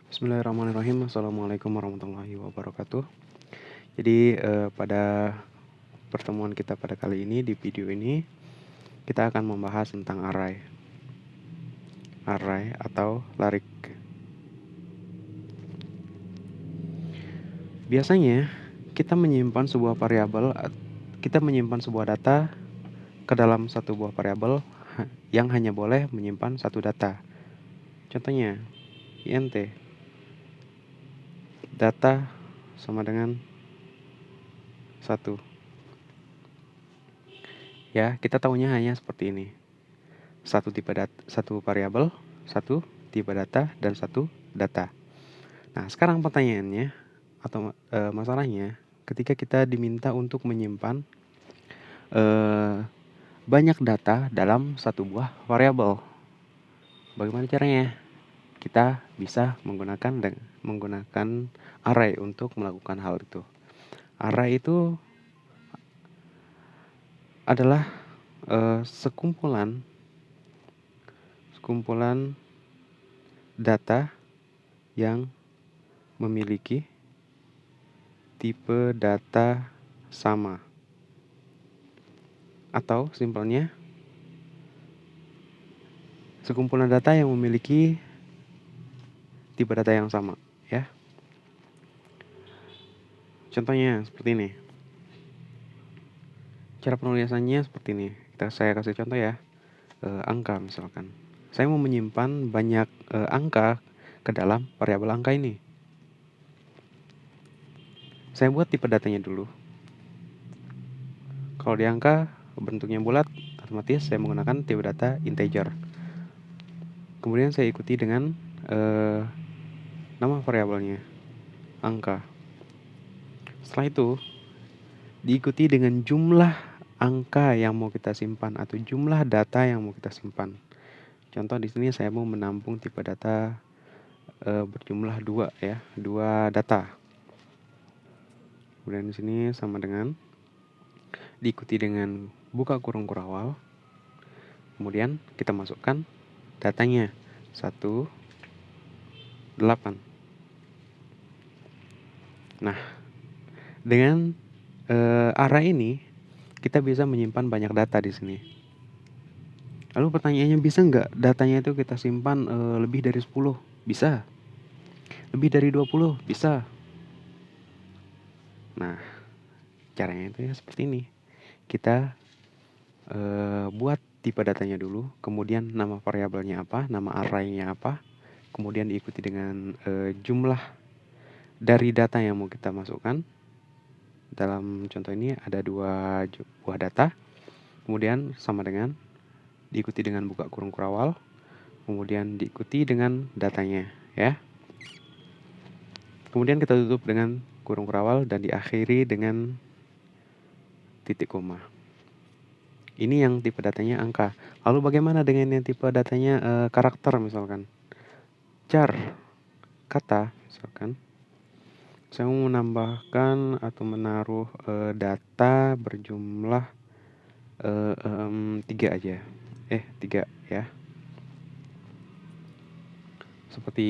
Bismillahirrahmanirrahim. Assalamualaikum warahmatullahi wabarakatuh. Jadi pada pertemuan kita pada kali ini, di video ini kita akan membahas tentang array atau larik. Biasanya kita menyimpan sebuah variabel, kita menyimpan sebuah data ke dalam satu buah variabel yang hanya boleh menyimpan satu data. Contohnya int data sama dengan 1. Ya, kita tahunya hanya seperti ini. Satu variabel, satu tipe data, dan satu data. Nah, sekarang pertanyaannya atau masalahnya, ketika kita diminta untuk menyimpan banyak data dalam satu buah variabel, bagaimana caranya? Kita bisa menggunakan array untuk melakukan hal itu. Array itu adalah sekumpulan data yang memiliki tipe data sama, atau simpelnya sekumpulan data yang memiliki tipe data yang sama, ya. Contohnya seperti ini. Cara penulisannya seperti ini. Saya kasih contoh ya. Angka misalkan. Saya mau menyimpan banyak angka ke dalam variabel angka ini. Saya buat tipe datanya dulu. Kalau di angka bentuknya bulat, otomatis saya menggunakan tipe data integer. Kemudian saya ikuti dengan nama variabelnya, angka. Setelah itu diikuti dengan jumlah angka yang mau kita simpan atau jumlah data yang mau kita simpan. Contoh di sini saya mau menampung tipe data berjumlah 2 ya, 2 data. Kemudian di sini sama dengan diikuti dengan buka kurung kurawal. Kemudian kita masukkan datanya 1, 8. Nah, dengan array ini kita bisa menyimpan banyak data di sini. Lalu pertanyaannya, bisa nggak datanya itu kita simpan lebih dari 10? Bisa. Lebih dari 20? Bisa. Nah, caranya itu ya seperti ini. Kita buat tipe datanya dulu, kemudian nama variabelnya apa, nama array-nya apa, kemudian diikuti dengan jumlah dari data yang mau kita masukkan. Dalam contoh ini ada 2 buah data, kemudian sama dengan diikuti dengan buka kurung kurawal, kemudian diikuti dengan datanya, ya. Kemudian kita tutup dengan kurung kurawal dan diakhiri dengan titik koma. Ini yang tipe datanya angka. Lalu bagaimana dengan yang tipe datanya karakter misalkan? Char, kata misalkan. Saya mau menambahkan atau menaruh data berjumlah 3 aja. 3 ya. Seperti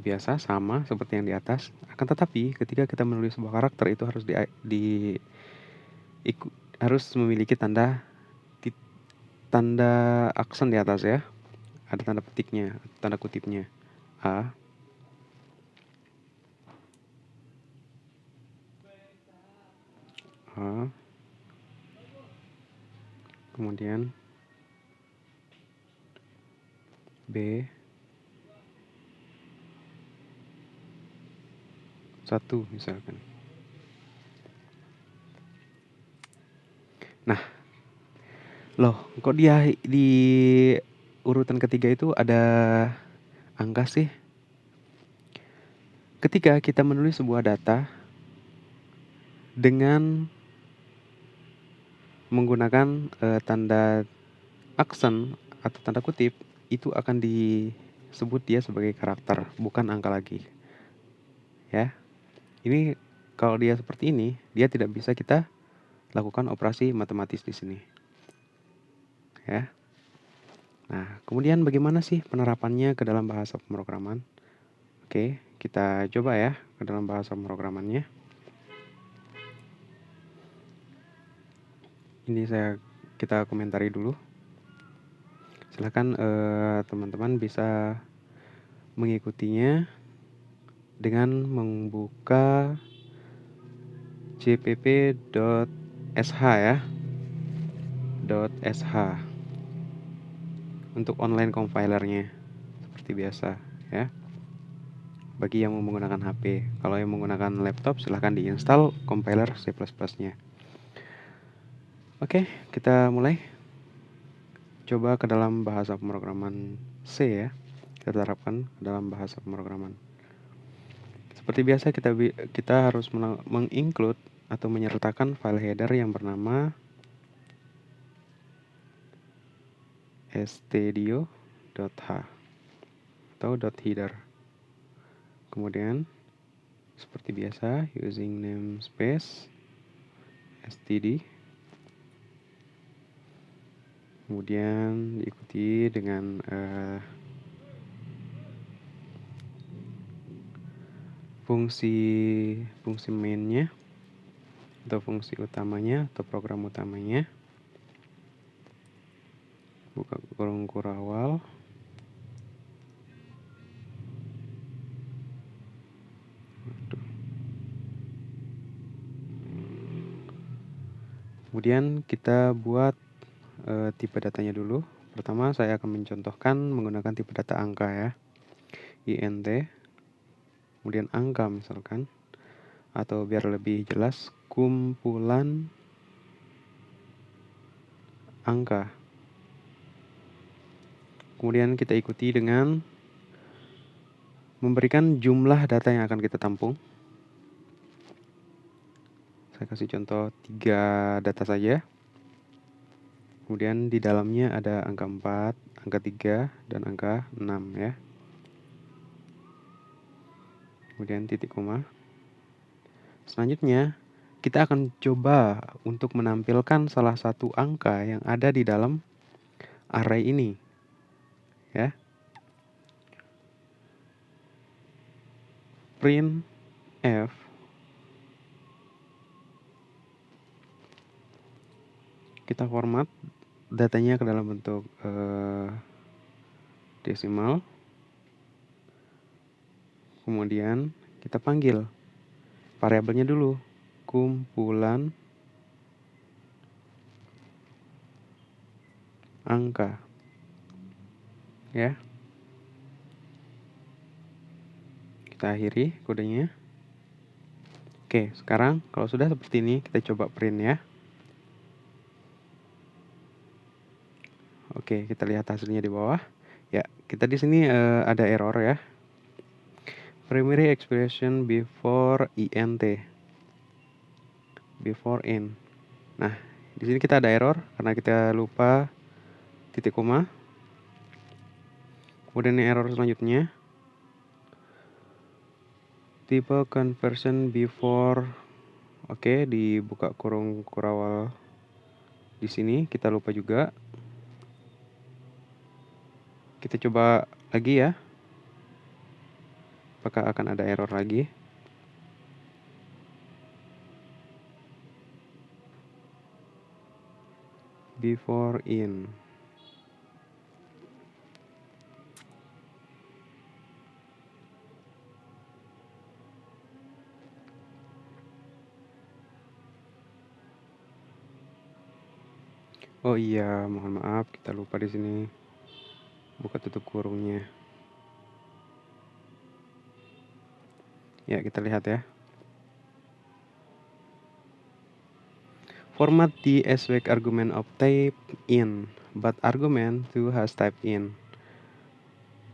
biasa, sama seperti yang di atas. Akan tetapi ketika kita menulis sebuah karakter itu harus memiliki tanda aksen di atas ya. Ada tanda petiknya, tanda kutipnya. A, kemudian B, 1 misalkan. Nah, loh, kok dia di urutan ketiga itu ada angka sih? Ketika kita menulis sebuah data dengan menggunakan tanda aksen atau tanda kutip, itu akan disebut dia sebagai karakter, bukan angka lagi. Ya. Ini kalau dia seperti ini, dia tidak bisa kita lakukan operasi matematis di sini. Ya. Nah, kemudian bagaimana sih penerapannya ke dalam bahasa pemrograman? Oke, kita coba ya ke dalam bahasa pemrogramannya. Ini kita komentari dulu. Silahkan teman-teman bisa mengikutinya dengan membuka cpp.sh ya, .sh untuk online compilernya seperti biasa ya. Bagi yang menggunakan HP, kalau yang menggunakan laptop silahkan diinstal compiler C++-nya. Oke, kita mulai. Coba ke dalam bahasa pemrograman C ya. Kita terapkan ke dalam bahasa pemrograman. Seperti biasa kita harus menginclude atau menyertakan file header yang bernama stdio.h atau .header. Kemudian seperti biasa using namespace std, kemudian diikuti dengan fungsi mainnya atau fungsi utamanya atau program utamanya. Buka kurung kurawal. Kemudian kita buat tipe datanya dulu. Pertama saya akan mencontohkan menggunakan tipe data angka ya, int, kemudian angka misalkan, atau biar lebih jelas kumpulan angka. Kemudian kita ikuti dengan memberikan jumlah data yang akan kita tampung. Saya kasih contoh 3 data saja. Kemudian di dalamnya ada angka 4, angka 3, dan angka 6 ya. Kemudian titik koma. Selanjutnya, kita akan coba untuk menampilkan salah satu angka yang ada di dalam array ini. Ya. Print f kita format datanya ke dalam bentuk desimal. Kemudian kita panggil variabelnya dulu, kumpulan angka. Ya. Kita akhiri kodenya. Oke, sekarang kalau sudah seperti ini, kita coba print ya. Oke, kita lihat hasilnya di bawah. Ya, kita di sini ada error ya. Primary expression before int, before in. Nah, di sini kita ada error karena kita lupa titik koma. Kemudian error selanjutnya, tipe conversion before. Oke, dibuka kurung kurawal di sini kita lupa juga. Kita coba lagi ya. Apakah akan ada error lagi? Before in. Oh iya, mohon maaf, kita lupa di sini buka tutup kurungnya. Ya, kita lihat ya. Format the swag argument of type in, but argument to has type in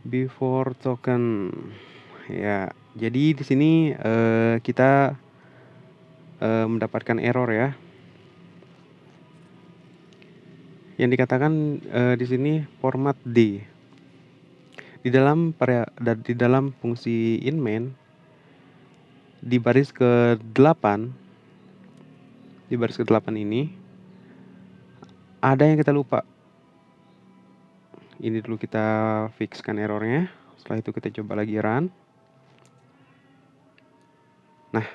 before token. Ya, jadi di sini kita mendapatkan error ya. Yang dikatakan di sini format D. Di dalam fungsi in main di baris ke-8 ini ada yang kita lupa. Ini dulu kita fixkan errornya. Setelah itu kita coba lagi run. Nah,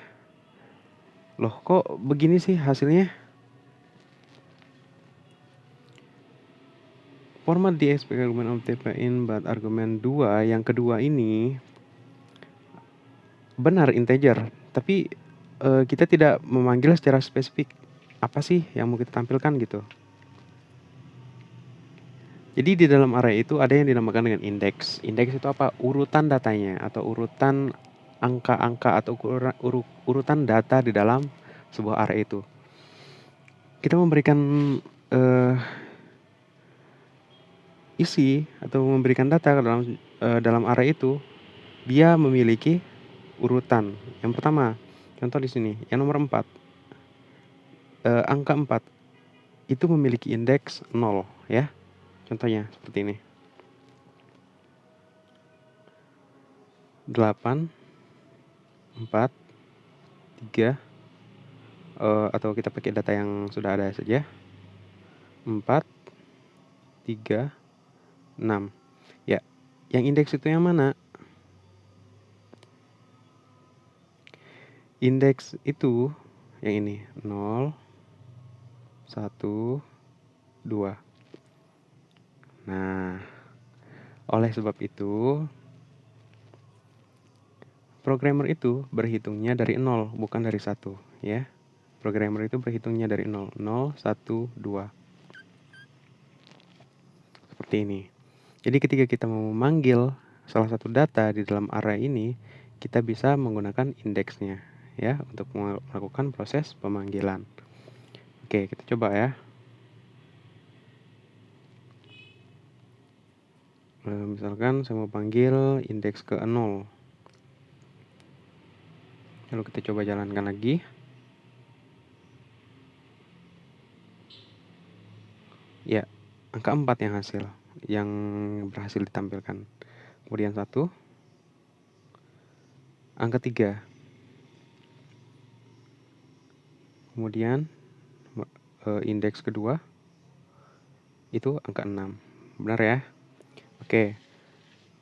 loh kok begini sih hasilnya? Format the expect argument of type in, but argumen 2 yang kedua ini benar integer, tapi kita tidak memanggil secara spesifik apa sih yang mau kita tampilkan gitu. Jadi di dalam array itu ada yang dinamakan dengan indeks. Indeks itu apa? Urutan datanya atau urutan angka-angka atau urutan data di dalam sebuah array itu. Kita memberikan isi atau memberikan data ke dalam array itu, dia memiliki urutan. Yang pertama, contoh di sini, yang nomor 4. Angka 4 itu memiliki indeks 0 ya. Contohnya seperti ini. 8 4 3 atau kita pakai data yang sudah ada saja. 4 3 6. Ya, yang indeks itu yang mana? Indeks itu yang ini, 0 1 2. Nah, oleh sebab itu programmer itu berhitungnya dari 0, bukan dari 1 ya. Programmer itu berhitungnya dari 0, 0 1 2. Seperti ini. Jadi ketika kita mau memanggil salah satu data di dalam array ini, kita bisa menggunakan indeksnya ya untuk melakukan proses pemanggilan. Oke, kita coba ya. Misalkan saya mau panggil indeks ke 0. Lalu kita coba jalankan lagi. Ya, angka 4 yang berhasil ditampilkan. Kemudian 1, angka 3. Kemudian indeks kedua itu angka 6. Benar ya? Oke.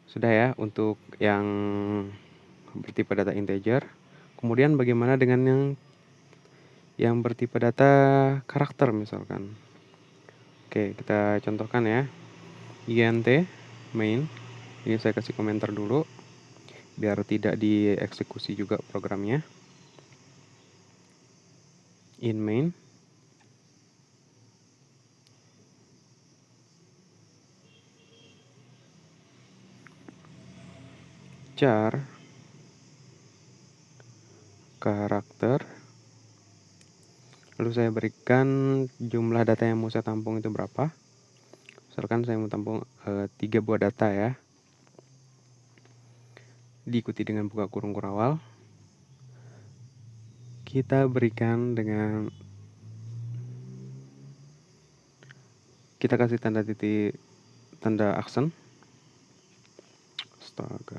Sudah ya untuk yang bertipe data integer. Kemudian bagaimana dengan yang bertipe data karakter misalkan. Oke, kita contohkan ya. int main. Ini saya kasih komentar dulu biar tidak dieksekusi juga programnya. In main char karakter, lalu saya berikan jumlah data yang mau saya tampung itu berapa. Misalkan saya mau tampung 3 buah data ya, diikuti dengan buka kurung kurawal. Kita berikan dengan, kita kasih tanda titik, tanda aksen. Astaga.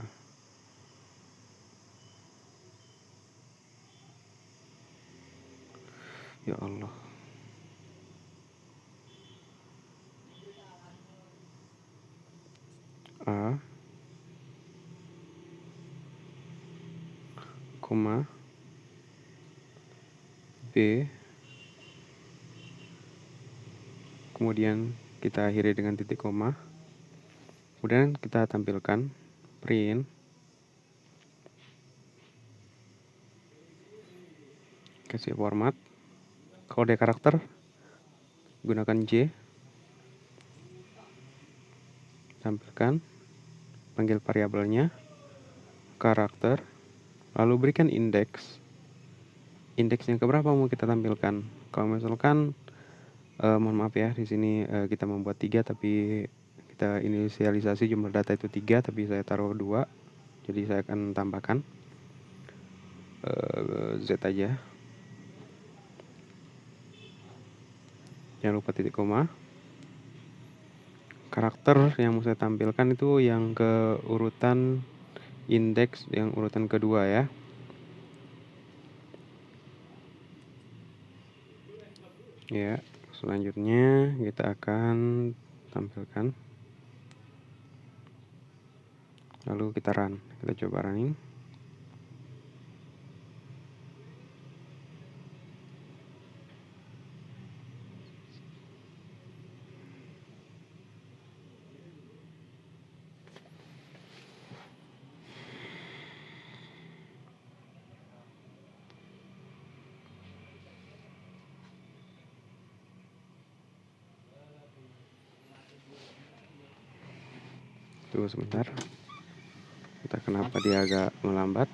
Ya Allah. A, koma, B, kemudian kita akhiri dengan titik koma. Kemudian kita tampilkan print, kasih format, kode karakter, gunakan J, tampilkan, panggil variabelnya, karakter, lalu berikan indeks. Indeks yang keberapa mau kita tampilkan? Kalau misalkan, mohon maaf ya, di sini kita membuat 3 tapi kita inisialisasi jumlah data itu 3 tapi saya taruh 2. Jadi saya akan tambahkan Z aja. Jangan lupa titik koma. Karakter yang mau saya tampilkan itu yang ke urutan indeks yang urutan kedua ya. Ya, selanjutnya kita akan tampilkan. Lalu kita run. Kita coba running. Tunggu sebentar. Entah kenapa dia agak melambat.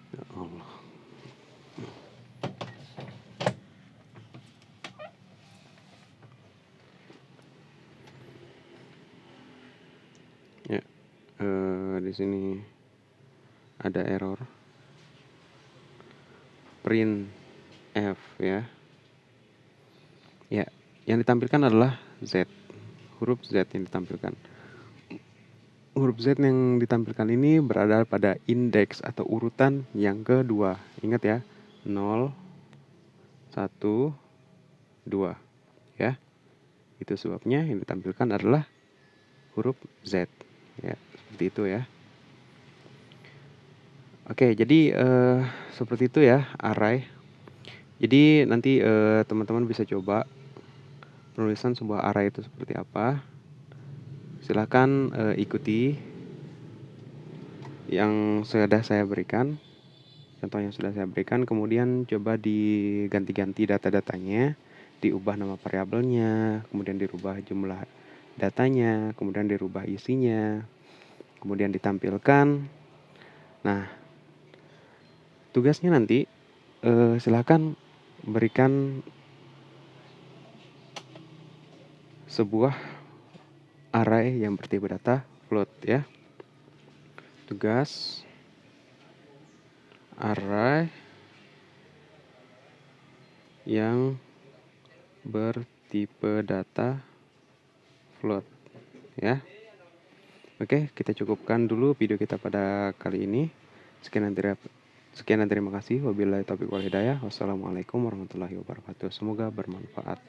Ya Allah. Ya, di sini ada error print F ya. Ya, yang ditampilkan adalah Z. Huruf Z yang ditampilkan. Huruf Z yang ditampilkan ini berada pada indeks atau urutan yang kedua. Ingat ya, 0, 1, 2. Ya, itu sebabnya yang ditampilkan adalah huruf Z. Ya, seperti itu ya. Oke, jadi seperti itu ya array. Jadi nanti teman-teman bisa coba penulisan sebuah array itu seperti apa. Silahkan ikuti yang sudah saya berikan, contoh yang sudah saya berikan, kemudian coba diganti-ganti data-datanya, diubah nama variabelnya, kemudian dirubah jumlah datanya, kemudian dirubah isinya, kemudian ditampilkan. Nah, tugasnya nanti silahkan berikan sebuah array yang bertipe data float ya. Tugas array yang bertipe data float ya. Oke, kita cukupkan dulu video kita pada kali ini. Sekian dan terima kasih. Wabillahi taufiq wal hidayah. Wassalamualaikum warahmatullahi wabarakatuh. Semoga bermanfaat.